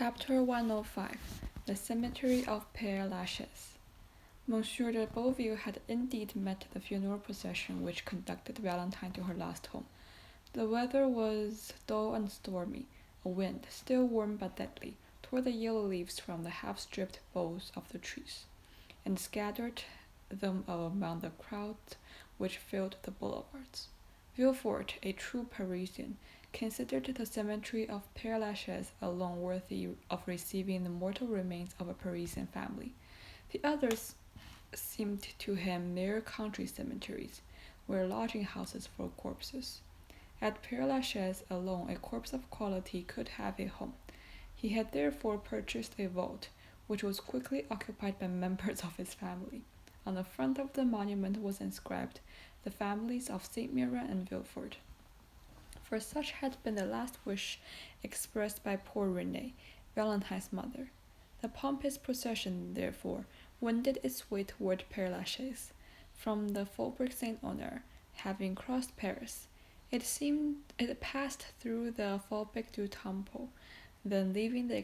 Chapter 105 The Cemetery of Père-La-Chaise. Monsieur de Beauville had indeed met the funeral procession which conducted Valentine to her last home. The weather was dull and stormy. A wind, still warm but deadly, tore the yellow leaves from the half-stripped boughs of the trees, and scattered them among the crowds which filled the boulevards. Villefort, a true Parisian, considered the cemetery of Père-Lachaise alone worthy of receiving the mortal remains of a Parisian family. The others seemed to him mere country cemeteries, where lodging-houses for corpses. At Père-Lachaise alone a corpse of quality could have a home. He had therefore purchased a vault, which was quickly occupied by members of his family. On the front of the monument was inscribed, "The families of Saint Mirren and Villefort." For such had been the last wish expressed by poor Renée, Valentine's mother. The pompous procession, therefore, wended its way toward Père-Lachaise. From the Faubourg Saint-Honore, having crossed Paris, it passed through the Faubourg du Temple. Then, leaving the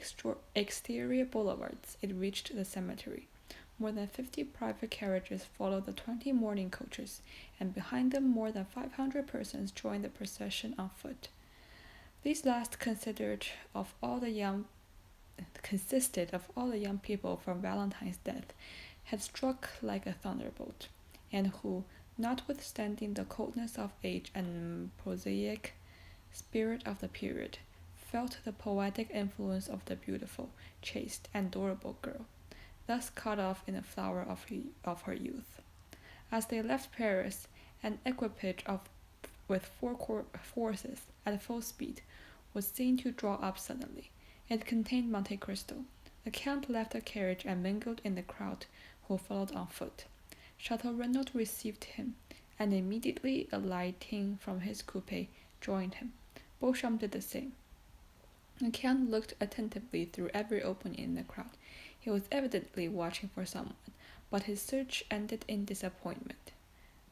exterior boulevards, it reached the cemetery. More than 50 private carriages followed the 20 mourning coaches, and behind them more than 500 persons joined the procession on foot. These last consisted of all the young people from Valentine's death had struck like a thunderbolt, and who, notwithstanding the coldness of age and prosaic spirit of the period, felt the poetic influence of the beautiful, chaste, and adorable girl, thus cut off in the flower of her youth. As they left Paris, an equipage with 4 horses at full speed was seen to draw up suddenly. It contained Monte Cristo. The Count left the carriage and mingled in the crowd, who followed on foot. Chateau Renaud received him, and immediately alighting from his coupe, joined him. Beauchamp did the same. The Count looked attentively through every opening in the crowd. He was evidently watching for someone, but his search ended in disappointment.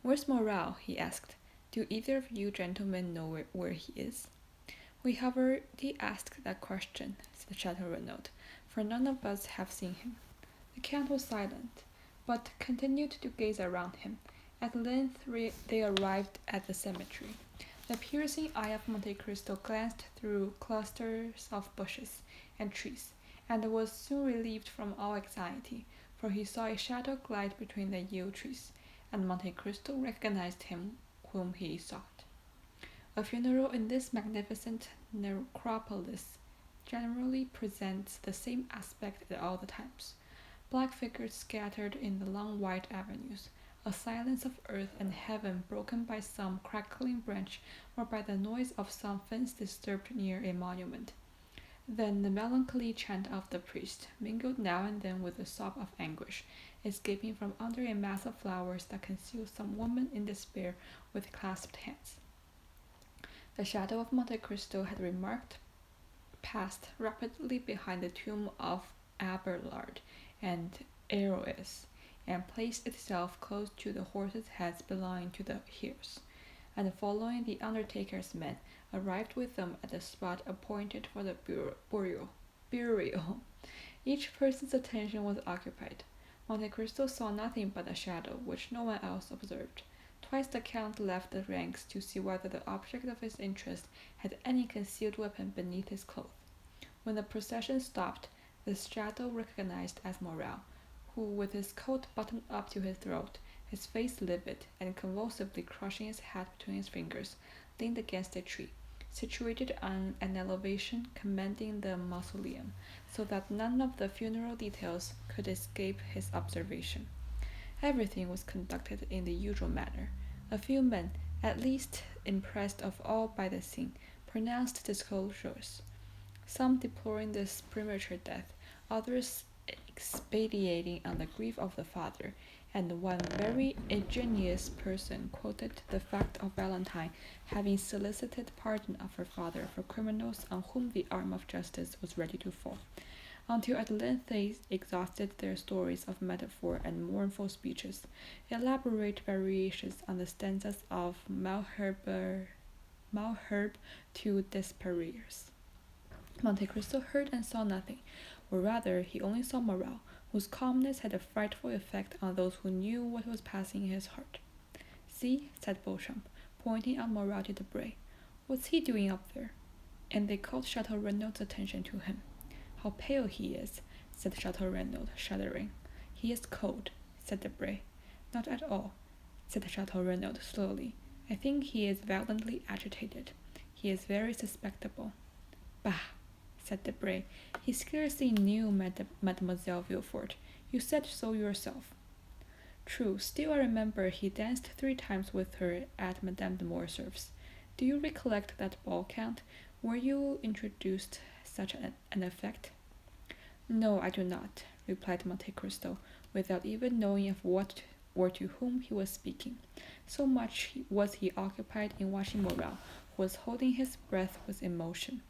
"Where's Morel?" he asked. "Do either of you gentlemen know where he is?" "We have already asked that question," said Chateau Renaud, "for none of us have seen him." The Count was silent, but continued to gaze around him. At length they arrived at the cemetery. The piercing eye of Monte Cristo glanced through clusters of bushes and trees, and was soon relieved from all anxiety, for he saw a shadow glide between the yew trees, and Monte Cristo recognized him whom he sought. A funeral in this magnificent necropolis generally presents the same aspect at all the times. Black figures scattered in the long white avenues, a silence of earth and heaven broken by some crackling branch or by the noise of some fence disturbed near a monument. Then the melancholy chant of the priest, mingled now and then with a sob of anguish, escaping from under a mass of flowers that concealed some woman in despair with clasped hands. The shadow of Monte Cristo had passed rapidly behind the tomb of Abelard and Héroes, and placed itself close to the horses' heads belonging to the heirs, and following the undertaker's men, arrived with them at the spot appointed for the burial. Each person's attention was occupied. Monte Cristo saw nothing but a shadow, which no one else observed. Twice the Count left the ranks to see whether the object of his interest had any concealed weapon beneath his cloth. When the procession stopped, the shadow recognized as Morel, who, with his coat buttoned up to his throat, his face livid, and convulsively crushing his hat between his fingers, leaned against a tree, situated on an elevation commanding the mausoleum, so that none of the funeral details could escape his observation. Everything was conducted in the usual manner. A few men, at least impressed of all by the scene, pronounced disclosures, some deploring this premature death, others expatiating on the grief of the father, and one very ingenious person quoted the fact of Valentine having solicited pardon of her father for criminals on whom the arm of justice was ready to fall, until at length they exhausted their stories of metaphor and mournful speeches, elaborate variations on the stanzas of Malherbe to Despériers. Monte Cristo heard and saw nothing, or rather, he only saw Morel, whose calmness had a frightful effect on those who knew what was passing in his heart. See, said Beauchamp, pointing out Morel to Debray. What's he doing up there? And they called Chateau Renaud's attention to him. How pale he is, said Chateau Renaud, shuddering. He is cold, said Debray. Not at all, said Chateau Renaud slowly. I think he is violently agitated. He is very suspectable. Bah, said Debray. He scarcely knew Mademoiselle Villefort. You said so yourself. True, still I remember he danced 3 times with her at Madame de Morcerf's. Do you recollect that ball, Count? Were you introduced such an effect? No, I do not, replied Monte Cristo, without even knowing of what or to whom he was speaking. So much was he occupied in watching Morel, who was holding his breath with emotion.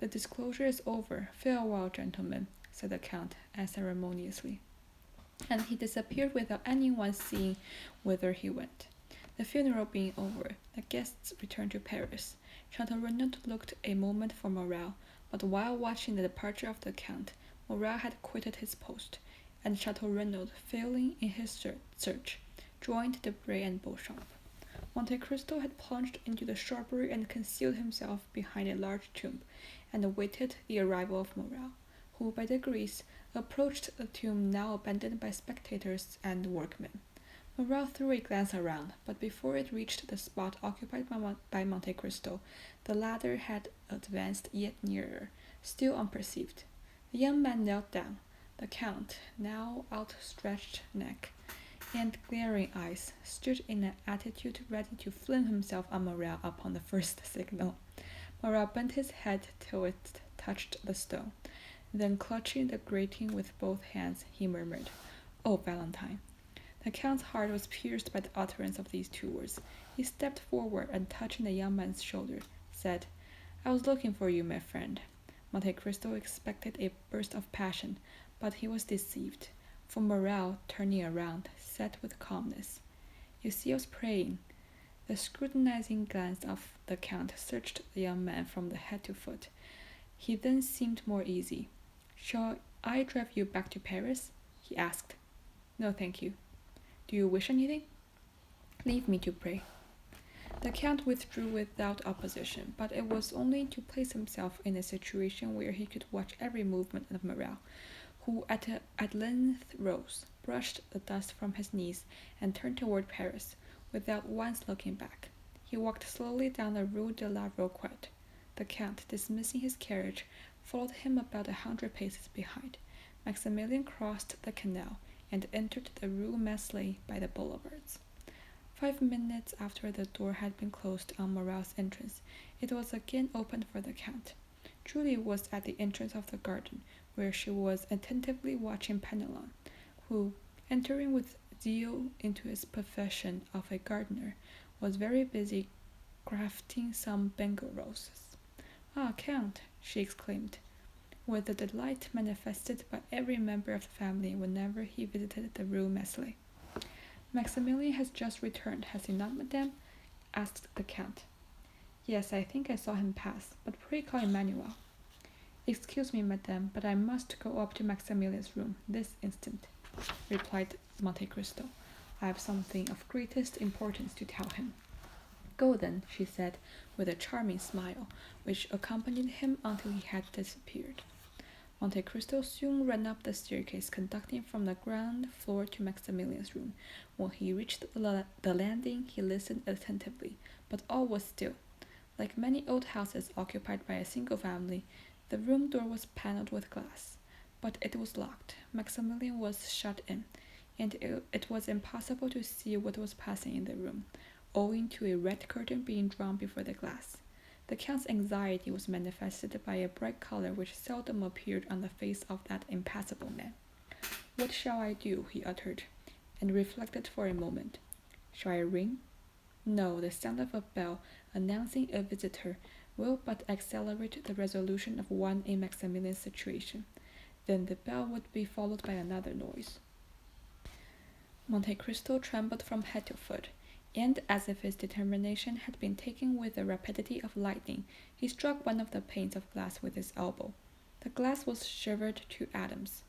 The disclosure is over. Farewell, gentlemen, said the Count, unceremoniously. And he disappeared without anyone seeing whither he went. The funeral being over, the guests returned to Paris. Chateau Renaud looked a moment for Morel, but while watching the departure of the Count, Morel had quitted his post, and Chateau Renaud, failing in his search, joined Debray and Beauchamp. Monte Cristo had plunged into the shrubbery and concealed himself behind a large tomb, and awaited the arrival of Morel, who by degrees approached the tomb now abandoned by spectators and workmen. Morel threw a glance around, but before it reached the spot occupied by Monte Cristo, the latter had advanced yet nearer, still unperceived. The young man knelt down. The Count, now outstretched neck and glaring eyes, stood in an attitude ready to fling himself on Morel upon the first signal. Morel bent his head till it touched the stone. Then, clutching the grating with both hands, he murmured, "Oh, Valentine!" The Count's heart was pierced by the utterance of these 2 words. He stepped forward and, touching the young man's shoulder, said, "I was looking for you, my friend." Monte Cristo expected a burst of passion, but he was deceived, for Morel, turning around, said with calmness, "You see, I was praying." The scrutinizing glance of the Count searched the young man from the head to foot. He then seemed more easy. "Shall I drive you back to Paris?" he asked. "No, thank you." "Do you wish anything?" "Leave me to pray." The Count withdrew without opposition, but it was only to place himself in a situation where he could watch every movement of Morel, who at length rose, brushed the dust from his knees, and turned toward Paris, without once looking back. He walked slowly down the Rue de la Roquette. The Count, dismissing his carriage, followed him about 100 paces behind. Maximilian crossed the canal and entered the Rue Meslay by the boulevards. 5 minutes after the door had been closed on Morel's entrance, it was again opened for the Count. Julie was at the entrance of the garden, where she was attentively watching Penelon, who, entering with zeal into his profession of a gardener, was very busy grafting some Bengal roses. "Ah, Count!" she exclaimed, with the delight manifested by every member of the family whenever he visited the Rue Meslay. "Maximilian has just returned, has he not, madame?" asked the Count. "Yes, I think I saw him pass, but pray call Emmanuel." "Excuse me, madame, but I must go up to Maximilian's room this instant," replied Monte Cristo. "I have something of greatest importance to tell him." "Go then," she said, with a charming smile, which accompanied him until he had disappeared. Monte Cristo soon ran up the staircase conducting from the ground floor to Maximilian's room. When he reached the landing, he listened attentively, but all was still. Like many old houses occupied by a single family, the room door was paneled with glass, but it was locked. Maximilian was shut in, and it was impossible to see what was passing in the room, owing to a red curtain being drawn before the glass. The Count's anxiety was manifested by a bright color which seldom appeared on the face of that impassible man. "What shall I do?" he uttered, and reflected for a moment. "Shall I ring? No, the sound of a bell announcing a visitor will but accelerate the resolution of one in Maximilian's situation. Then the bell would be followed by another noise." Monte Cristo trembled from head to foot, And as if his determination had been taken with the rapidity of lightning, he struck one of the panes of glass with his elbow. The glass was shivered to atoms.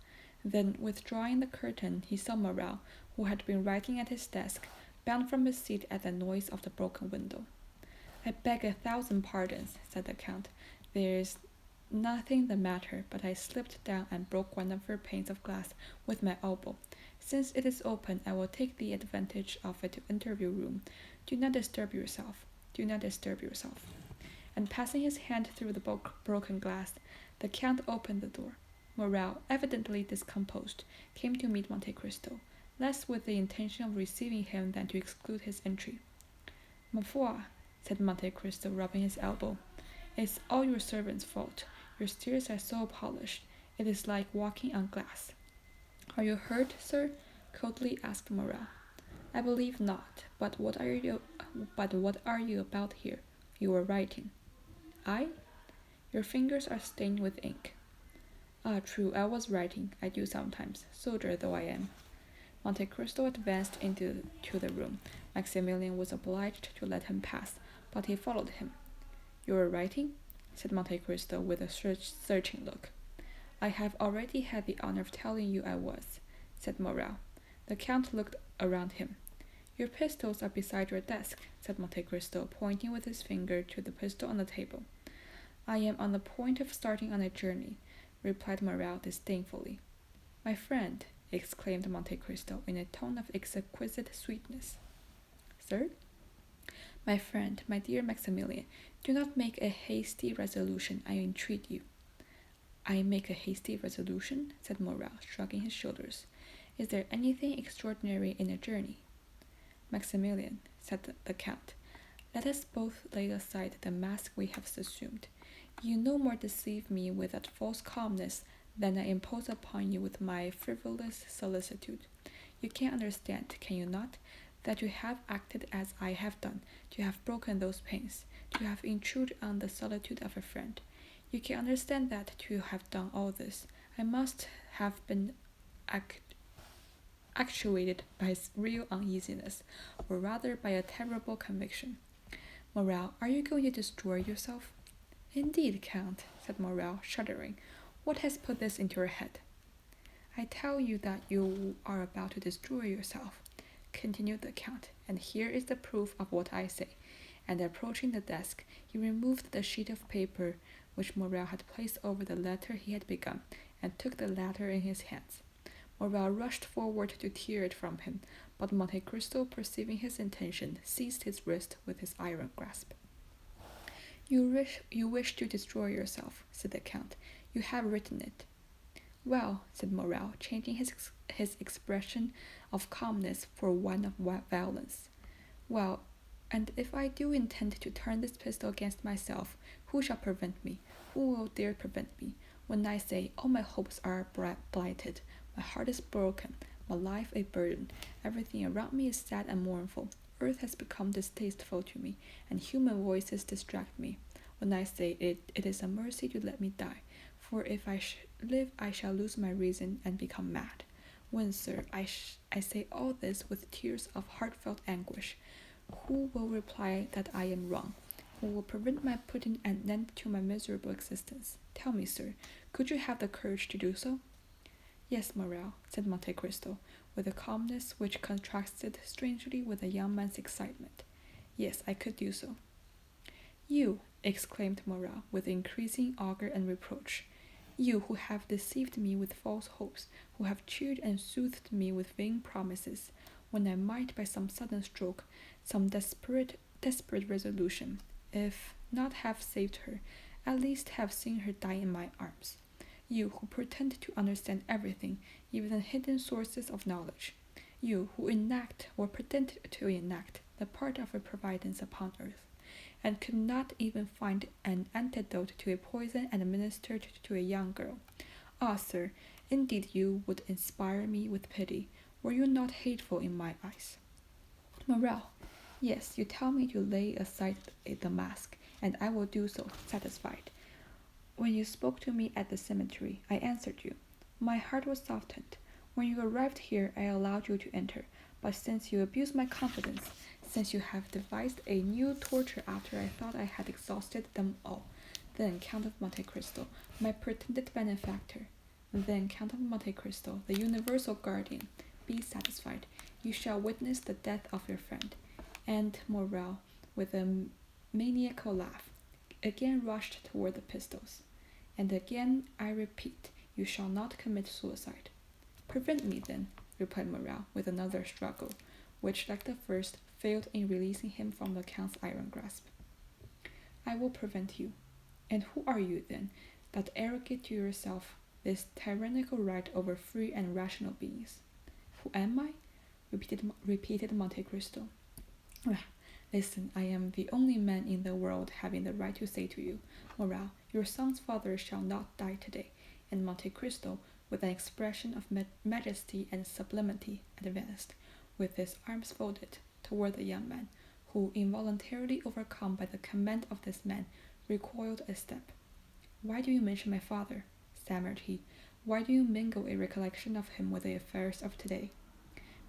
Then, withdrawing the curtain, he saw Morel, who had been writing at his desk, bound from his seat at the noise of the broken window. I beg 1,000 pardons, said the Count. There is nothing the matter, but I slipped down and broke one of your panes of glass with my elbow. Since it is open, I will take the advantage of it to enter your room. Do not disturb yourself. Do not disturb yourself. And passing his hand through the broken glass, the Count opened the door. Morel, evidently discomposed, came to meet Monte Cristo, less with the intention of receiving him than to exclude his entry. Ma foi, said Monte Cristo, rubbing his elbow, it's all your servant's fault. Your stairs are so polished, it is like walking on glass. Are you hurt, sir? Coldly asked Morel. I believe not. But what are you about here? You were writing. I? Your fingers are stained with ink. Ah, true, I was writing. I do sometimes, soldier though I am. Monte Cristo advanced into the room. Maximilian was obliged to let him pass, but he followed him. You were writing? Said Monte Cristo with a searching look. I have already had the honor of telling you I was, said Morel. The Count looked around him. Your pistols are beside your desk, said Monte Cristo, pointing with his finger to the pistol on the table. I am on the point of starting on a journey, replied Morel disdainfully. My friend, exclaimed Monte Cristo in a tone of exquisite sweetness. Sir? My friend, my dear Maximilian, do not make a hasty resolution, I entreat you. I make a hasty resolution, said Morel, shrugging his shoulders. Is there anything extraordinary in a journey? Maximilian, said the Count, let us both lay aside the mask we have assumed. You no more deceive me with that false calmness than I impose upon you with my frivolous solicitude. You can understand, can you not, that you have acted as I have done, to have broken those panes, to have intruded on the solitude of a friend. You can understand that to have done all this, I must have been actuated by real uneasiness, or rather by a terrible conviction. Morel, are you going to destroy yourself? Indeed, Count, said Morel, shuddering. What has put this into your head? I tell you that you are about to destroy yourself, continued the Count, and here is the proof of what I say. And approaching the desk, he removed the sheet of paper which Morel had placed over the letter he had begun, and took the latter in his hands. Morel rushed forward to tear it from him, but Monte Cristo, perceiving his intention, seized his wrist with his iron grasp. You wish to destroy yourself, said the Count. You have written it. Well, said Morel, changing his expression of calmness for one of violence. Well, and if I do intend to turn this pistol against myself, who shall prevent me? Who will dare prevent me? When I say all my hopes are blighted, my heart is broken, my life a burden, everything around me is sad and mournful, earth has become distasteful to me, and human voices distract me. When I say it is a mercy to let me die, for if I live I shall lose my reason and become mad. When, sir, I say all this with tears of heartfelt anguish, who will reply that I am wrong? Who will prevent my putting an end to my miserable existence? Tell me, sir, could you have the courage to do so? Yes, Morel, said Monte Cristo, with a calmness which contrasted strangely with a young man's excitement. Yes, I could do so. You, exclaimed Morel, with increasing anger and reproach, you who have deceived me with false hopes, who have cheered and soothed me with vain promises, when I might by some sudden stroke, some desperate resolution, if not have saved her, at least have seen her die in my arms. You who pretend to understand everything, even the hidden sources of knowledge. You who enact or pretend to enact the part of a providence upon earth, and could not even find an antidote to a poison administered to a young girl. Ah, sir, indeed you would inspire me with pity, were you not hateful in my eyes. Morel, yes, you tell me to lay aside the mask, and I will do so, satisfied. When you spoke to me at the cemetery, I answered you. My heart was softened. When you arrived here, I allowed you to enter, but since you abuse my confidence, since you have devised a new torture after I thought I had exhausted them all. Then, Count of Monte Cristo, my pretended benefactor. Then, Count of Monte Cristo, the universal guardian, be satisfied. You shall witness the death of your friend. And Morrel, with a maniacal laugh, again rushed toward the pistols. And again I repeat, you shall not commit suicide. Prevent me, then, replied Morrel, with another struggle, which, like the first, failed in releasing him from the Count's iron grasp. I will prevent you. And who are you, then, that arrogate to yourself this tyrannical right over free and rational beings? Who am I? repeated Monte Cristo. Listen, I am the only man in the world having the right to say to you, Morrel, your son's father shall not die today. And Monte Cristo, with an expression of majesty and sublimity, advanced, with his arms folded, toward the young man, who, involuntarily overcome by the command of this man, recoiled a step. Why do you mention my father? Stammered he. Why do you mingle a recollection of him with the affairs of today?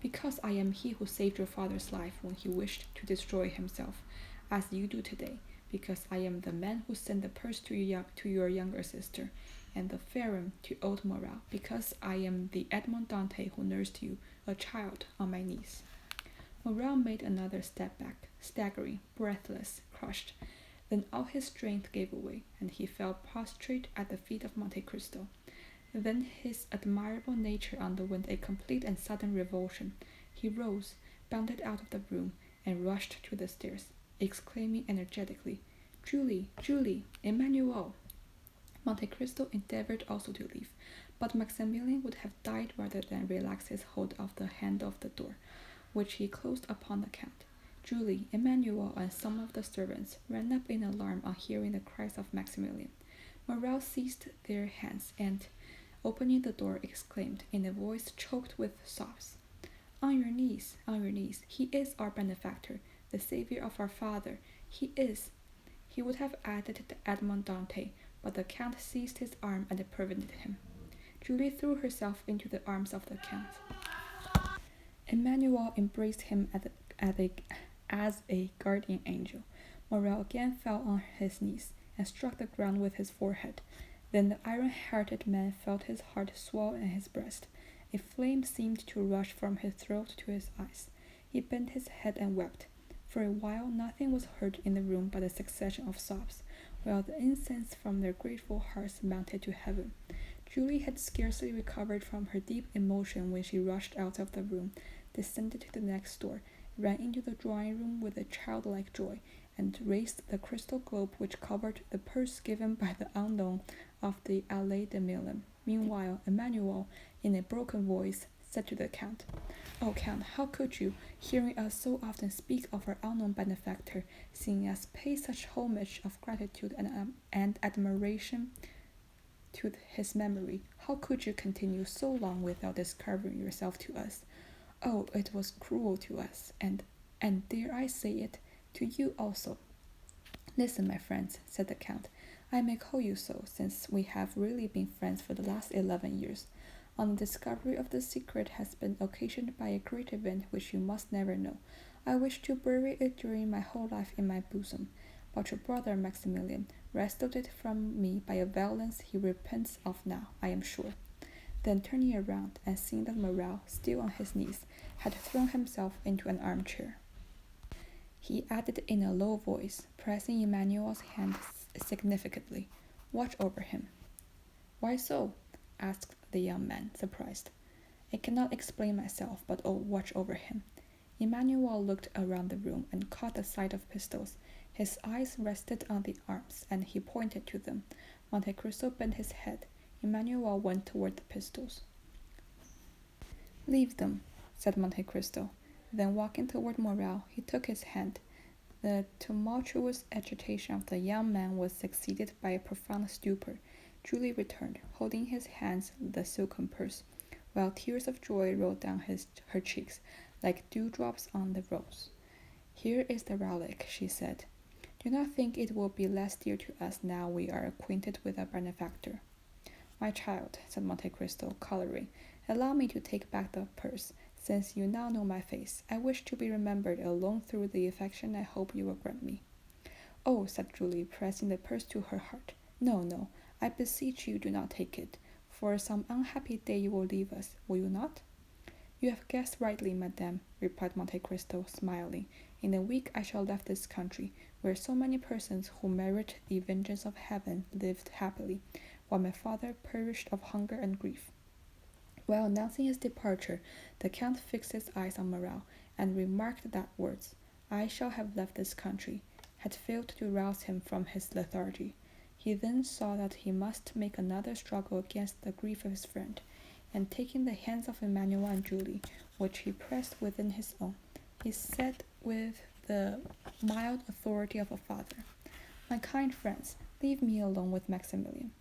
Because I am he who saved your father's life when he wished to destroy himself, as you do today. Because I am the man who sent the purse to your younger sister, and the Pharaoh to old Morrel. Because I am the Edmond Dantès who nursed you, a child, on my knees. Morrel made another step back, staggering, breathless, crushed. Then all his strength gave way, and he fell prostrate at the feet of Monte Cristo. Then his admirable nature underwent a complete and sudden revulsion. He rose, bounded out of the room, and rushed to the stairs, exclaiming energetically, Julie, Julie, Emmanuel! Monte Cristo endeavored also to leave, but Maximilian would have died rather than relax his hold of the handle of the door, which he closed upon the Count. Julie, Emmanuel, and some of the servants ran up in alarm on hearing the cries of Maximilian. Morrel seized their hands and, opening the door, exclaimed in a voice choked with sobs, on your knees, he is our benefactor, the savior of our father, he is. He would have added the Edmond Dantès, but the Count seized his arm and prevented him. Julie threw herself into the arms of the Count. Emmanuel embraced him as a guardian angel. Morrel again fell on his knees and struck the ground with his forehead. Then the iron-hearted man felt his heart swell in his breast. A flame seemed to rush from his throat to his eyes. He bent his head and wept. For a while nothing was heard in the room but a succession of sobs, while the incense from their grateful hearts mounted to heaven. Julie had scarcely recovered from her deep emotion when she rushed out of the room, descended to the next door, ran into the drawing-room with a childlike joy, and raised the crystal globe which covered the purse given by the unknown of the Allée de Milan. Meanwhile, Emmanuel, in a broken voice, said to the Count, "Oh, Count, how could you, hearing us so often speak of our unknown benefactor, seeing us pay such homage of gratitude and admiration to his memory, how could you continue so long without discovering yourself to us? Oh, it was cruel to us, and dare I say it, to you also." "Listen, my friends," said the Count. "I may call you so, since we have really been friends for the last 11 years. On the discovery of the secret has been occasioned by a great event which you must never know. I wish to bury it during my whole life in my bosom. But your brother Maximilian wrested it from me by a violence he repents of now, I am sure." Then turning around and seeing that Morrel, still on his knees, had thrown himself into an armchair, he added in a low voice, pressing Emmanuel's hand significantly, "Watch over him." "Why so?" asked the young man, surprised. "I cannot explain myself, but oh, watch over him." Emmanuel looked around the room and caught the sight of pistols. His eyes rested on the arms, and he pointed to them. Monte Cristo bent his head. Emmanuel went toward the pistols. "Leave them," said Monte Cristo. Then walking toward Morrel, he took his hand. The tumultuous agitation of the young man was succeeded by a profound stupor. Julie returned, holding his hands the silken purse, while tears of joy rolled down her cheeks, like dewdrops on the rose. "Here is the relic," she said. "Do not think it will be less dear to us now we are acquainted with our benefactor." "My child," said Monte Cristo, coloring, "allow me to take back the purse, Since you now know my face, I wish to be remembered alone through the affection I hope you will grant me. Oh, said Julie, pressing the purse to her heart. No, no, I beseech you do not take it. For some unhappy day you will leave us, will you not? You have guessed rightly, madame, replied Monte Cristo, smiling. In a week I shall leave this country, where so many persons who merit the vengeance of heaven lived happily, while my father perished of hunger and grief. While announcing his departure, the Count fixed his eyes on Morrel, and remarked that words, I shall have left this country, had failed to rouse him from his lethargy. He then saw that he must make another struggle against the grief of his friend, and taking the hands of Emmanuel and Julie, which he pressed within his own, he said with the mild authority of a father, My kind friends, leave me alone with Maximilian.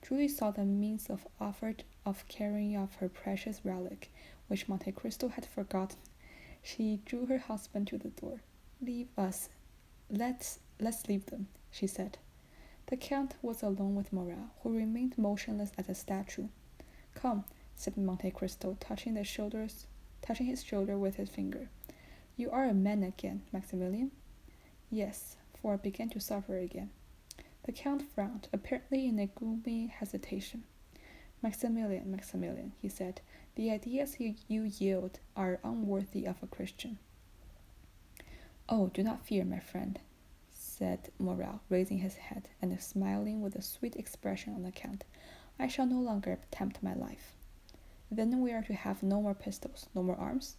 Julie saw the means of carrying off her precious relic, which Monte Cristo had forgotten. She drew her husband to the door. Leave us. Let's leave them, she said. The Count was alone with Morrel, who remained motionless as a statue. Come, said Monte Cristo, touching his shoulder with his finger. You are a man again, Maximilian? Yes, for I began to suffer again. The Count frowned, apparently in a gloomy hesitation. Maximilian, he said, the ideas you yield are unworthy of a Christian. Oh, do not fear, my friend, said Morrel, raising his head and smiling with a sweet expression on the Count. I shall no longer tempt my life. Then we are to have no more pistols, no more arms?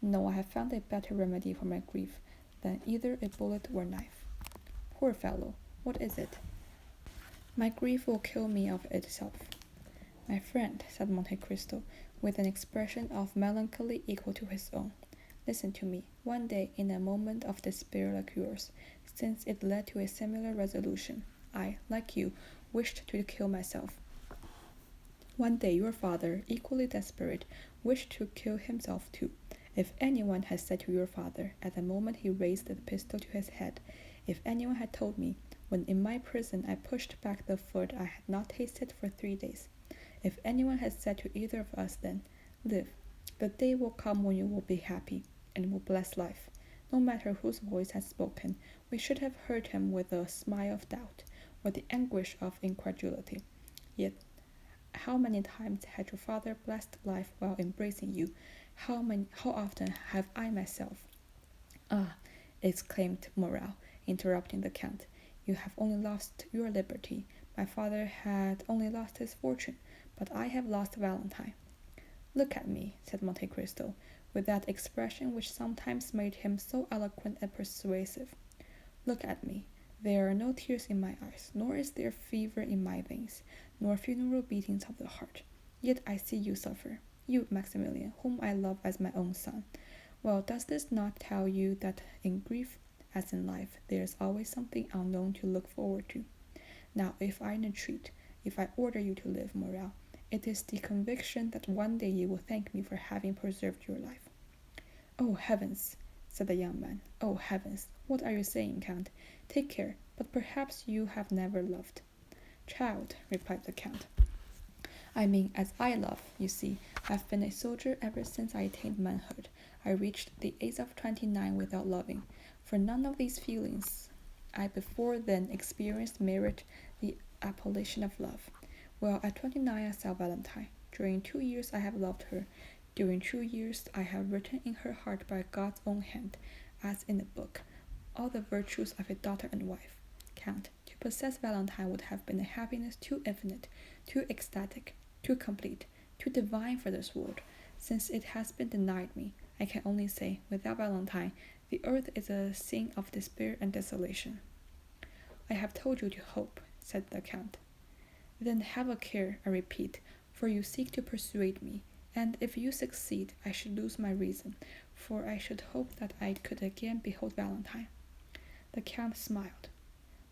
No, I have found a better remedy for my grief than either a bullet or knife. Poor fellow, what is it? My grief will kill me of itself. My friend, said Monte Cristo, with an expression of melancholy equal to his own, listen to me. One day, in a moment of despair like yours, since it led to a similar resolution, I, like you, wished to kill myself. One day your father, equally desperate, wished to kill himself too. If anyone had said to your father, at the moment he raised the pistol to his head, if anyone had told me, when in my prison I pushed back the food I had not tasted for 3 days, if anyone had said to either of us then, live, the day will come when you will be happy, and will bless life. No matter whose voice had spoken, we should have heard him with a smile of doubt, or the anguish of incredulity. Yet, how many times had your father blessed life while embracing you? How often have I myself? Ah, exclaimed Morrel, interrupting the Count, you have only lost your liberty. My father had only lost his fortune, but I have lost Valentine. Look at me, said Monte Cristo, with that expression which sometimes made him so eloquent and persuasive. Look at me. There are no tears in my eyes, nor is there fever in my veins, nor funeral beatings of the heart. Yet I see you suffer, you, Maximilian, whom I love as my own son. Well, does this not tell you that in grief, as in life, there is always something unknown to look forward to? Now, if I entreat, if I order you to live, Morrel, it is the conviction that one day you will thank me for having preserved your life. Oh, heavens, said the young man. Oh, heavens, what are you saying, Count? Take care, but perhaps you have never loved. Child, replied the Count, I mean, as I love, you see, I've been a soldier ever since I attained manhood. I reached the age of 29 without loving, for none of these feelings I before then experienced merit the appellation of love. Well, at 29 I saw Valentine. During 2 years I have loved her. During 2 years I have written in her heart by God's own hand, as in a book, all the virtues of a daughter and wife. Count, to possess Valentine would have been a happiness too infinite, too ecstatic, too complete, too divine for this world. Since it has been denied me, I can only say, without Valentine, the earth is a scene of despair and desolation. I have told you to hope, said the Count. Then have a care, I repeat, for you seek to persuade me, and if you succeed, I should lose my reason, for I should hope that I could again behold Valentine. The Count smiled.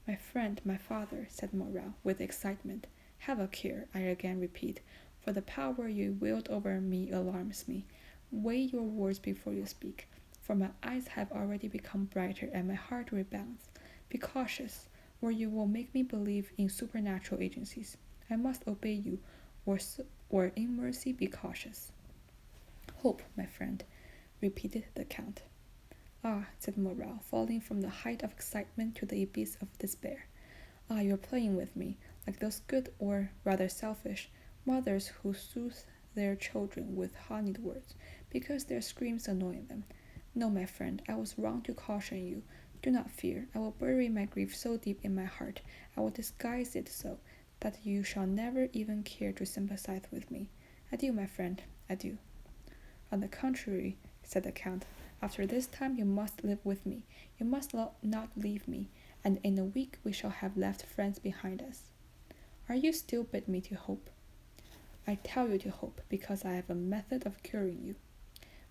My friend, my father, said Morrel, with excitement, have a care, I again repeat, for the power you wield over me alarms me. Weigh your words before you speak, for my eyes have already become brighter and my heart rebounds. Be cautious, or you will make me believe in supernatural agencies. I must obey you, or in mercy be cautious. Hope, my friend, repeated the Count. Ah, said Morel, falling from the height of excitement to the abyss of despair. Ah, you're playing with me, like those good, or rather selfish, mothers who soothe their children with honeyed words, because their screams annoy them. No, my friend, I was wrong to caution you. Do not fear. I will bury my grief so deep in my heart, I will disguise it so, that you shall never even care to sympathize with me. Adieu, my friend, adieu. On the contrary, said the Count, after this time you must live with me. You must not leave me, and in a week we shall have left friends behind us. Are you still bid me to hope? I tell you to hope, because I have a method of curing you.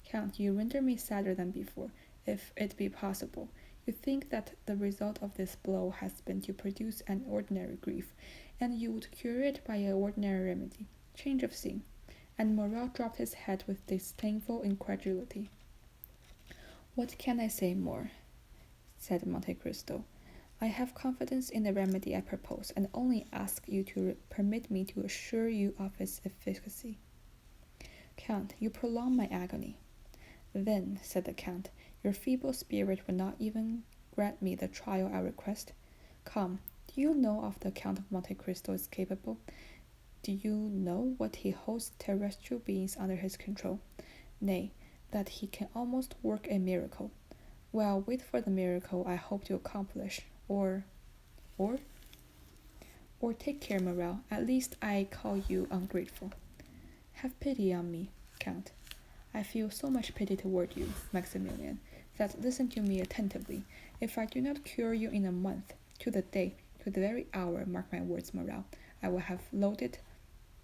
Count, you render me sadder than before, if it be possible. You think that the result of this blow has been to produce an ordinary grief, and you would cure it by an ordinary remedy, change of scene. And Morel dropped his head with disdainful incredulity. What can I say more? Said Monte Cristo. I have confidence in the remedy I propose, and only ask you to permit me to assure you of its efficacy. Count, you prolong my agony. Then, said the Count, your feeble spirit will not even grant me the trial I request. Come, do you know of the Count of Monte Cristo is capable? Do you know what he holds terrestrial beings under his control? Nay, that he can almost work a miracle. Well, wait for the miracle I hope to accomplish, or take care, Morel. At least I call you ungrateful. Have pity on me, Count. I feel so much pity toward you, Maximilian, that listen to me attentively. If I do not cure you in a month, to the day, to the very hour, mark my words, Morel, I will have loaded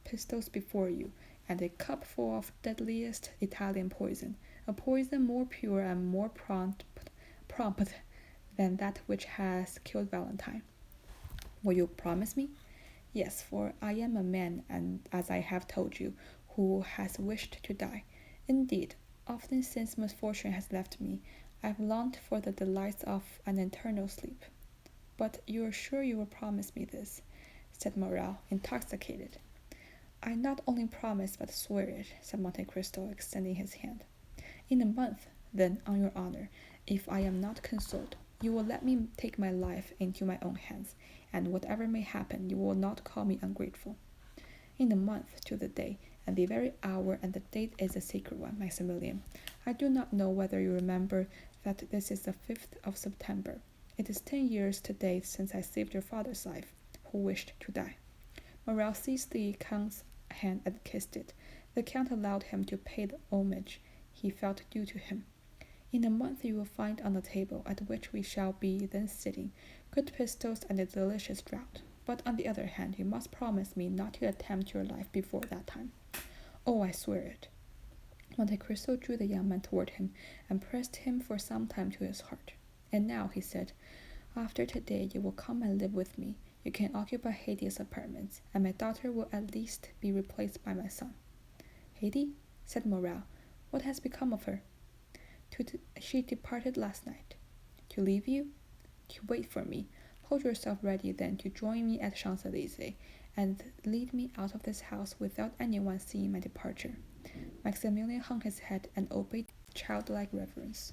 pistols before you, and a cup full of deadliest Italian poison, a poison more pure and more prompt than that which has killed Valentine. Will you promise me? Yes, for I am a man, and as I have told you, who has wished to die. Indeed, often since misfortune has left me, I have longed for the delights of an eternal sleep. But you are sure you will promise me this? Said Morel, intoxicated. I not only promise but swear it, said Monte Cristo, extending his hand. In a month, then, on your honor, if I am not consoled, you will let me take my life into my own hands, and whatever may happen, you will not call me ungrateful. In a month, to the day, and the very hour and the date is a sacred one, Maximilian. I do not know whether you remember that this is the 5th of September. It is 10 years today since I saved your father's life, who wished to die. Morel seized the Count's hand and kissed it. The Count allowed him to pay the homage he felt due to him. In a month you will find on the table at which we shall be then sitting good pistols and a delicious draught. But on the other hand, you must promise me not to attempt your life before that time. Oh, I swear it. Monte Cristo drew the young man toward him and pressed him for some time to his heart. And now, he said, after today you will come and live with me. You can occupy Haydée's apartments, and my daughter will at least be replaced by my son. Haydée? Said Morel. What has become of her? She departed last night. To leave you? To wait for me. Hold yourself ready then to join me at Champs-Élysées, and lead me out of this house without anyone seeing my departure. Maximilian hung his head and obeyed with childlike reverence.